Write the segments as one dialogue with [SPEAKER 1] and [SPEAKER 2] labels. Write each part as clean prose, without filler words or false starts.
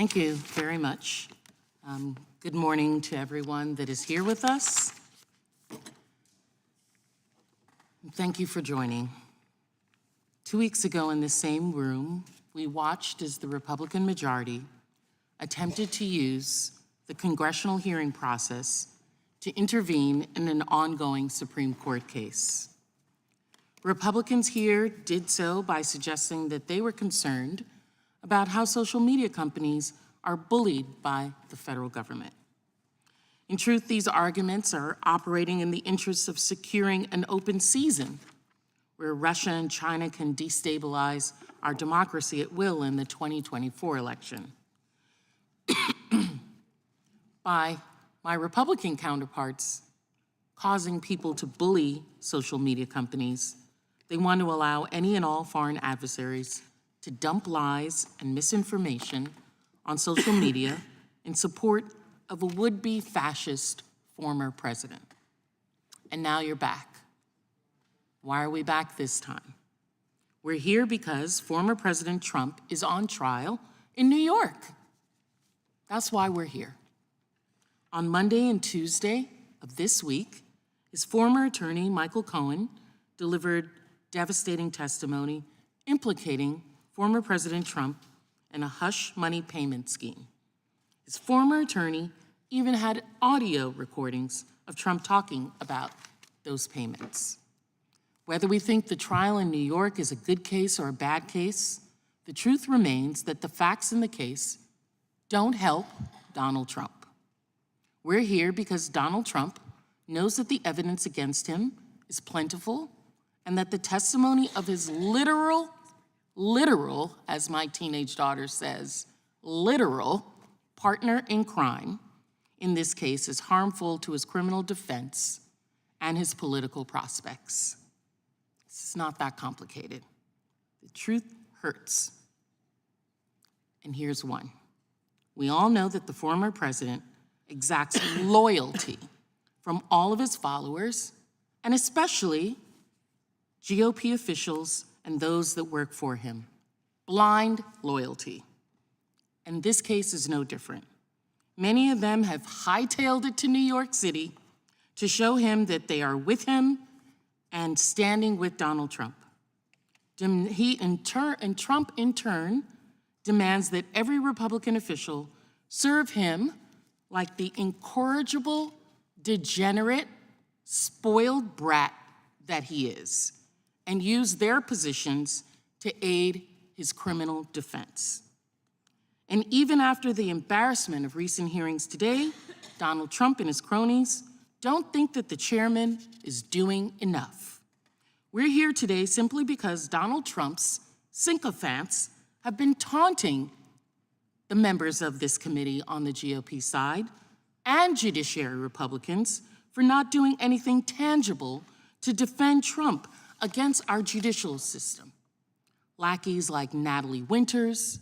[SPEAKER 1] Thank you very much. Good morning to everyone that is here with us. Thank you for joining. 2 weeks ago in this same room, we watched as the Republican majority attempted to use the congressional hearing process to intervene in an ongoing Supreme Court case. Republicans here did so by suggesting that they were concerned about how social media companies are bullied by the federal government. In truth, these arguments are operating in the interests of securing an open season where Russia and China can destabilize our democracy at will in the 2024 election. By my Republican counterparts causing people to bully social media companies, they want to allow any and all foreign adversaries to dump lies and misinformation on social media in support of a would-be fascist former president. And now you're back. Why are we back this time? We're here because former President Trump is on trial in New York. That's why we're here. On Monday and Tuesday of this week, his former attorney, Michael Cohen, delivered devastating testimony implicating former President Trump in a hush money payment scheme. His former attorney even had audio recordings of Trump talking about those payments. Whether we think the trial in New York is a good case or a bad case, the truth remains that the facts in the case don't help Donald Trump. We're here because Donald Trump knows that the evidence against him is plentiful and that the testimony of his literal, as my teenage daughter says, literal partner in crime in this case is harmful to his criminal defense and his political prospects. It's not that complicated. The truth hurts. And here's one. We all know that the former president exacts loyalty from all of his followers, and especially GOP officials and those that work for him. Blind loyalty. And this case is no different. Many of them have hightailed it to New York City to show him that they are with him and standing with Donald Trump. Trump, in turn, demands that every Republican official serve him like the incorrigible, degenerate, spoiled brat that he is, and use their positions to aid his criminal defense. And even after the embarrassment of recent hearings today, Donald Trump and his cronies don't think that the chairman is doing enough. We're here today simply because Donald Trump's sycophants have been taunting the members of this committee on the GOP side and judiciary Republicans for not doing anything tangible to defend Trump against our judicial system. Lackeys like Natalie Winters,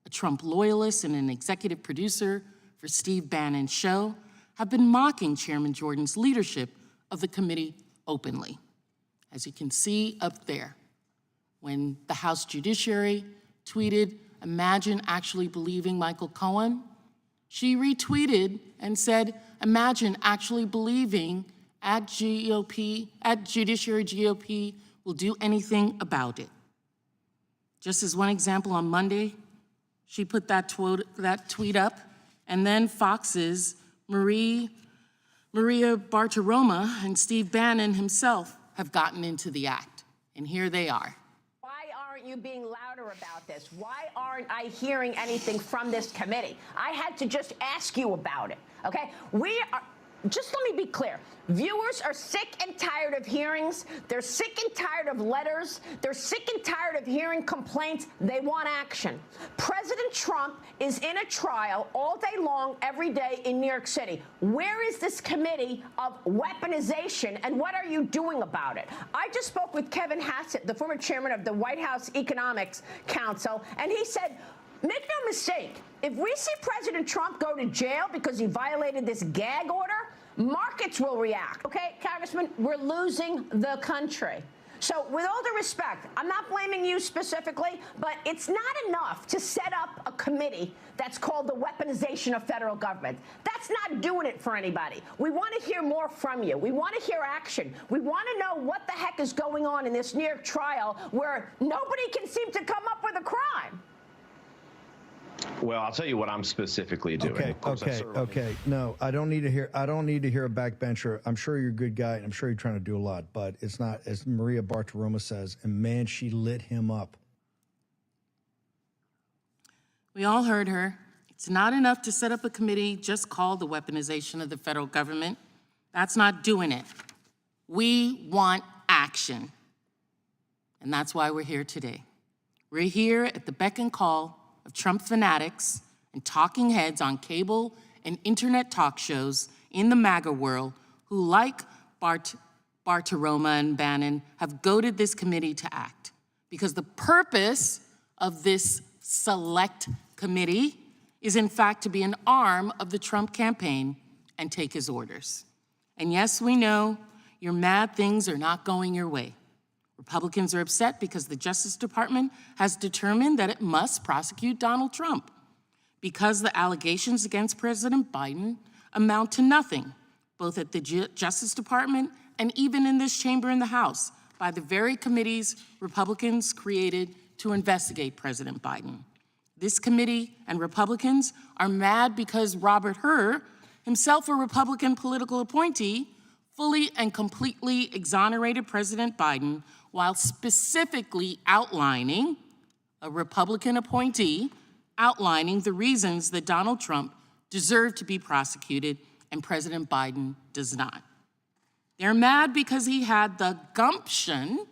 [SPEAKER 1] a Trump loyalist and an executive producer for Steve Bannon's show, have been mocking Chairman Jordan's leadership of the committee openly. As you can see up there, when the House Judiciary tweeted, "Imagine actually believing Michael Cohen," she retweeted and said, "Imagine actually believing at Judiciary GOP will do anything about it." Just as one example, on Monday, she put that tweet up, and then Fox's Maria Bartiromo and Steve Bannon himself have gotten into the act, and here they are.
[SPEAKER 2] Why aren't you being louder about this? Why aren't I hearing anything from this committee? I had to just ask you about it, okay? Just let me be clear. Viewers are sick and tired of hearings. They're sick and tired of letters. They're sick and tired of hearing complaints. They want action. President Trump is in a trial all day long, every day in New York City. Where is this committee of weaponization, and what are you doing about it? I just spoke with Kevin Hassett, the former chairman of the White House Economics Council, and he said, make no mistake, if we see President Trump go to jail because he violated this gag order, markets will react. Okay, Congressman, we're losing the country. So with all due respect, I'm not blaming you specifically, but it's not enough to set up a committee that's called the Weaponization of Federal Government. That's not doing it for anybody. We want to hear more from you. We want to hear action. We want to know what the heck is going on in this New York trial where nobody can seem to come up with a crime.
[SPEAKER 3] Well, I'll tell you what I'm specifically doing.
[SPEAKER 4] Okay. No, I don't need to hear a backbencher. I'm sure you're a good guy, and I'm sure you're trying to do a lot, but it's not, as Maria Bartiromo says, and man, she lit him up.
[SPEAKER 1] We all heard her. It's not enough to set up a committee just called the Weaponization of the Federal Government. That's not doing it. We want action. And that's why we're here today. We're here at the beck and call of Trump fanatics and talking heads on cable and internet talk shows in the MAGA world who, like Bartiromo and Bannon, have goaded this committee to act. Because the purpose of this select committee is, in fact, to be an arm of the Trump campaign and take his orders. And yes, we know your mad things are not going your way. Republicans are upset because the Justice Department has determined that it must prosecute Donald Trump because the allegations against President Biden amount to nothing, both at the Justice Department and even in this chamber in the House, by the very committees Republicans created to investigate President Biden. This committee and Republicans are mad because Robert Hur, himself a Republican political appointee, fully and completely exonerated President Biden while specifically outlining, a Republican appointee, outlining the reasons that Donald Trump deserved to be prosecuted and President Biden does not. They're mad because he had the gumption,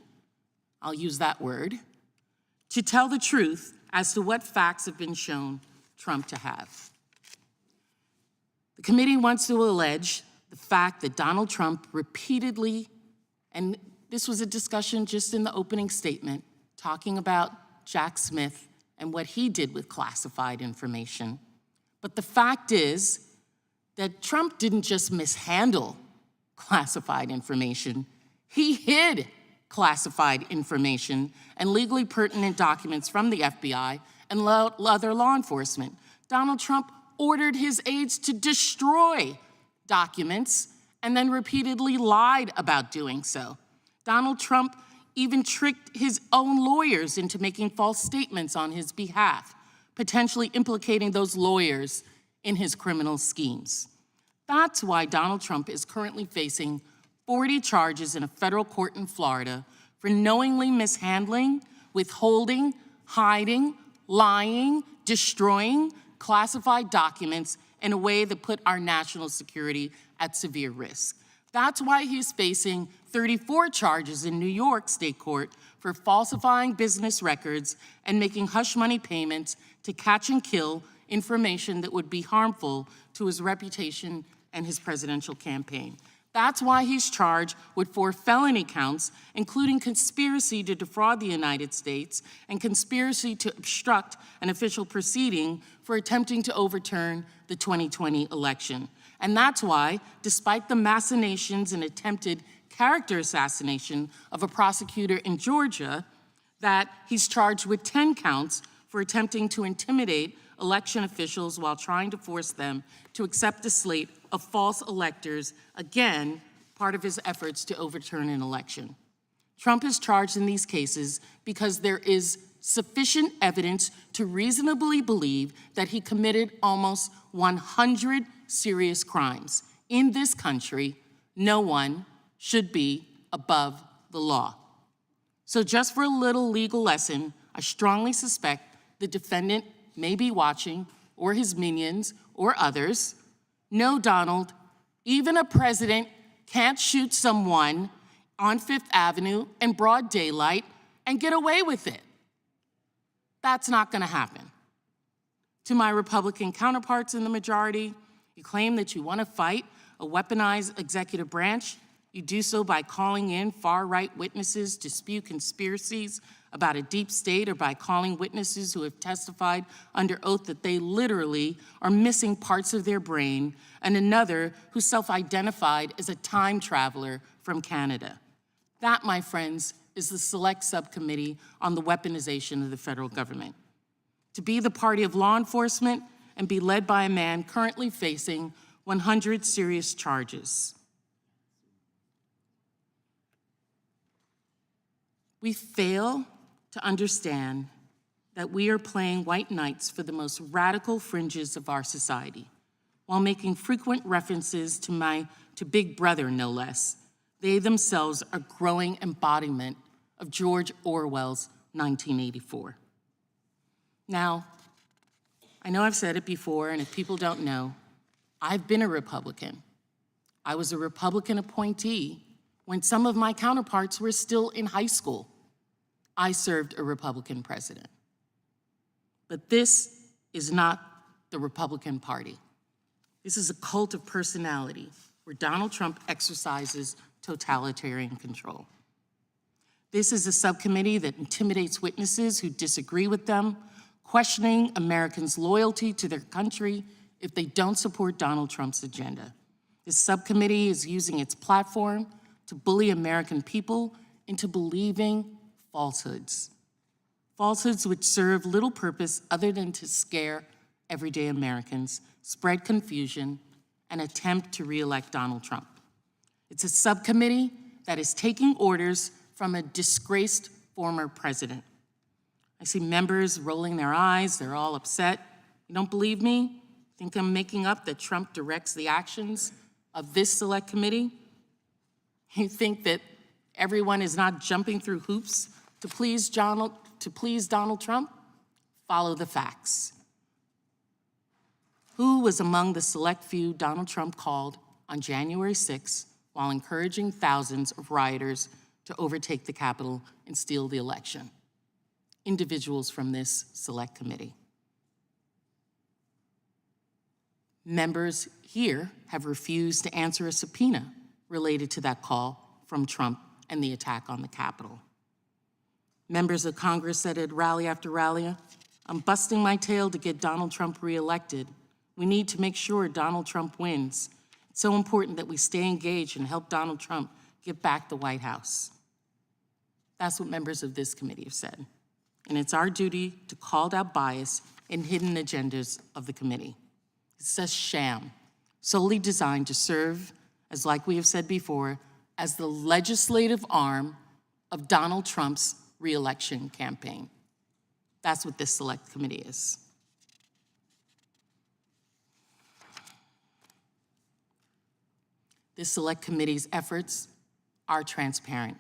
[SPEAKER 1] I'll use that word, to tell the truth as to what facts have been shown Trump to have. The committee wants to allege the fact that Donald Trump repeatedly, and this was a discussion just in the opening statement, talking about Jack Smith and what he did with classified information. But the fact is that Trump didn't just mishandle classified information, he hid classified information and legally pertinent documents from the FBI and other law enforcement. Donald Trump ordered his aides to destroy documents and then repeatedly lied about doing so. Donald Trump even tricked his own lawyers into making false statements on his behalf, potentially implicating those lawyers in his criminal schemes. That's why Donald Trump is currently facing 40 charges in a federal court in Florida for knowingly mishandling, withholding, hiding, lying, destroying classified documents in a way that put our national security at severe risk. That's why he's facing 34 charges in New York State Court for falsifying business records and making hush money payments to catch and kill information that would be harmful to his reputation and his presidential campaign. That's why he's charged with 4 felony counts, including conspiracy to defraud the United States and conspiracy to obstruct an official proceeding for attempting to overturn the 2020 election. And that's why, despite the machinations and attempted character assassination of a prosecutor in Georgia, that he's charged with 10 counts for attempting to intimidate election officials while trying to force them to accept a slate of false electors, again, part of his efforts to overturn an election. Trump is charged in these cases because there is sufficient evidence to reasonably believe that he committed almost 100 serious crimes. In this country, no one should be above the law. So just for a little legal lesson, I strongly suspect the defendant may be watching, or his minions, or others. No, Donald, even a president can't shoot someone on Fifth Avenue in broad daylight and get away with it. That's not gonna happen. To my Republican counterparts in the majority, you claim that you wanna fight a weaponized executive branch. You do so by calling in far-right witnesses to spew conspiracies about a deep state, or by calling witnesses who have testified under oath that they literally are missing parts of their brain, and another who self-identified as a time traveler from Canada. That, my friends, is the Select Subcommittee on the Weaponization of the federal government, to be the party of law enforcement and be led by a man currently facing 100 serious charges. We fail to understand that we are playing white knights for the most radical fringes of our society, while making frequent references to Big Brother, no less. They themselves are growing embodiment of George Orwell's 1984. Now, I know I've said it before, and if people don't know, I've been a Republican. I was a Republican appointee when some of my counterparts were still in high school. I served a Republican president. But this is not the Republican Party. This is a cult of personality where Donald Trump exercises totalitarian control. This is a subcommittee that intimidates witnesses who disagree with them, questioning Americans' loyalty to their country if they don't support Donald Trump's agenda. This subcommittee is using its platform to bully American people into believing falsehoods. Falsehoods which serve little purpose other than to scare everyday Americans, spread confusion, and attempt to re-elect Donald Trump. It's a subcommittee that is taking orders from a disgraced former president. I see members rolling their eyes, they're all upset. You don't believe me? Think I'm making up that Trump directs the actions of this select committee? You think that everyone is not jumping through hoops to please Donald Trump? Follow the facts. Who was among the select few Donald Trump called on January 6th while encouraging thousands of rioters to overtake the Capitol and steal the election? Individuals from this select committee. Members here have refused to answer a subpoena related to that call from Trump and the attack on the Capitol. Members of Congress said at rally after rally, I'm busting my tail to get Donald Trump reelected. We need to make sure Donald Trump wins. It's so important that we stay engaged and help Donald Trump get back the White House. That's what members of this committee have said. And it's our duty to call out bias and hidden agendas of the committee. It's a sham, solely designed to serve, as like we have said before, as the legislative arm of Donald Trump's re-election campaign. That's what this select committee is. This select committee's efforts are transparent.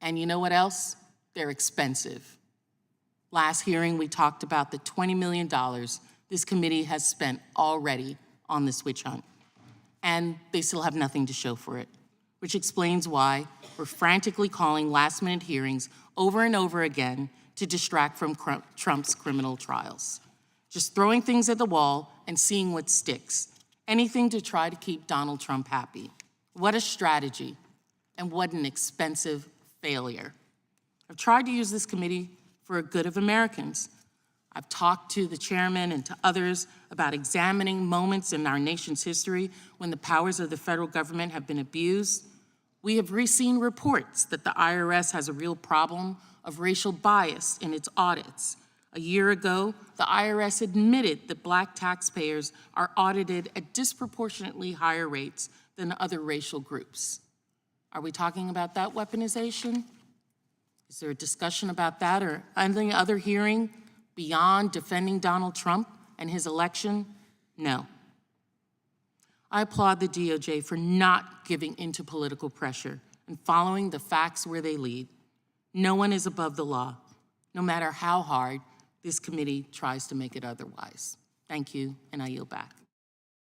[SPEAKER 1] And you know what else? They're expensive. Last hearing, we talked about the $20 million this committee has spent already on this witch hunt. And they still have nothing to show for it, which explains why we're frantically calling last-minute hearings over and over again to distract from Trump's criminal trials. Just throwing things at the wall and seeing what sticks. Anything to try to keep Donald Trump happy. What a strategy, and what an expensive failure. I've tried to use this committee for the good of Americans. I've talked to the chairman and to others about examining moments in our nation's history when the powers of the federal government have been abused. We have seen reports that the IRS has a real problem of racial bias in its audits. A year ago, the IRS admitted that Black taxpayers are audited at disproportionately higher rates than other racial groups. Are we talking about that weaponization? Is there a discussion about that or any other hearing beyond defending Donald Trump and his election? No. I applaud the DOJ for not giving into political pressure and following the facts where they lead. No one is above the law, no matter how hard this committee tries to make it otherwise. Thank you, and I yield back.